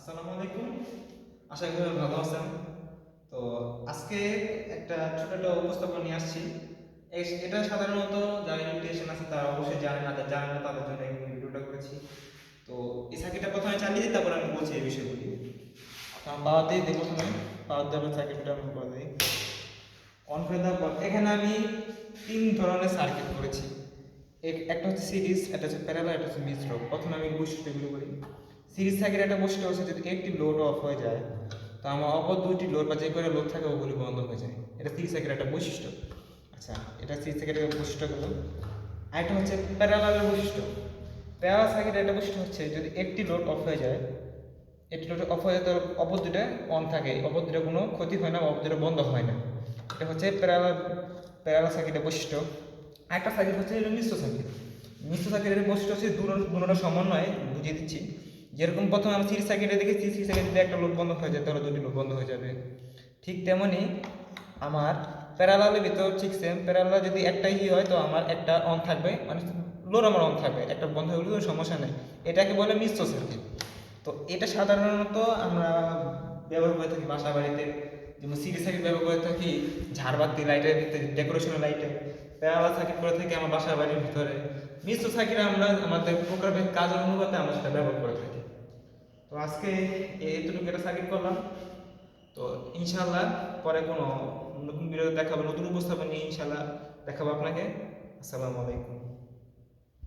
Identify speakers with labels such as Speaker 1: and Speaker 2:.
Speaker 1: আসসালামু আলাইকুম। আশা করি ভালো আছেন। তো আজকে একটা ছোট একটা উপস্থাপনা নিয়ে আসছি। এটা সাধারণত যারা ইলেকট্রিশিয়ান আছে তারা অবশ্যই জানে না, যারা জানে না তাদের জন্য এই ভিডিওটা করেছি। তো এই সার্কিটটা প্রথমে চালিয়ে দিই, তারপর আমি বলছি এই বিষয়গুলি। পাওয়ার দিয়ে দিই, প্রথমে পাওয়ার দিয়ে আবার সার্কিটটা অন করে দিই। অন করে দেওয়ার পর এখানে আমি তিন ধরনের সার্কিট করেছি। একটা হচ্ছে সিরিজ, একটা হচ্ছে প্যারালাল, একটা হচ্ছে মিশ্র। প্রথমে আমি বৈশিষ্ট্যগুলো বলি। সিরিজ সার্কিট একটা বৈশিষ্ট্য হচ্ছে যদি একটি লোড অফ হয়ে যায়, তো আমার অপর দুইটি লোড বা যে করে লোড থাকে ওগুলি বন্ধ হয়ে যায়। এটা সিরিজ সার্কিটের একটা বৈশিষ্ট্য। আচ্ছা, এটা সিরিজ সার্কিটের বৈশিষ্ট্যগুলো। আরেকটা হচ্ছে প্যারালালের বৈশিষ্ট্য। প্যারালাল সার্কিটের একটা বৈশিষ্ট্য হচ্ছে যদি একটি লোড অফ হয়ে যায়, একটি লোড অফ হয়ে যায় তো অপর দুটা অন থাকে, অপর দুটা কোনো ক্ষতি হয় না, অপর দুটা বন্ধ হয় না। এটা হচ্ছে প্যারালাল প্যারালাল সার্কিটের বৈশিষ্ট্য। আরেকটা সার্কিট হচ্ছে মিশ্র সার্কিট। মিশ্র সার্কিটের বৈশিষ্ট্য হচ্ছে দুটোটা সমন্বয়ে বুঝিয়ে দিচ্ছি। যেরকম প্রথমে আমি সিরিজ সার্কিটে দেখেছি, সিরিজ সার্কিটে যদি একটা লোড বন্ধ হয়ে যায় তাহলে দুটি লোড বন্ধ হয়ে যাবে। ঠিক তেমনি আমার প্যারালালের ভিতর ঠিক সেম। প্যারালাল যদি একটাই হয় তো আমার একটা অন থাকবে, মানে লোড আমার অন থাকবে, একটা বন্ধ হয়ে গেলে কোনো সমস্যা নেই। এটাকে বলে মিশ্র সার্কিট। তো এটা সাধারণত আমরা ব্যবহার করে থাকি বাসা বাড়িতে। যেমন সিরিজ সার্কিট ব্যবহার করে থাকি ঝাড়বাতি লাইটের ভিতরে, ডেকোরেশনের লাইটে। প্যারালাল সার্কিট করে থাকি আমার বাসা বাড়ির ভিতরে। মিশ্র সার্কিট আমরা আমাদের প্রোগ্রামের কাজের অনুপাতে আমরা সেটা ব্যবহার করে থাকি। তো আজকে এইটুকু একটা সার্কিট করলাম। তো ইনশাল্লাহ পরে কোনো নতুন ভিডিও দেখাবো, নতুন উপস্থাপন নিয়ে ইনশাল্লাহ দেখাবো আপনাকে। আসসালামু আলাইকুম।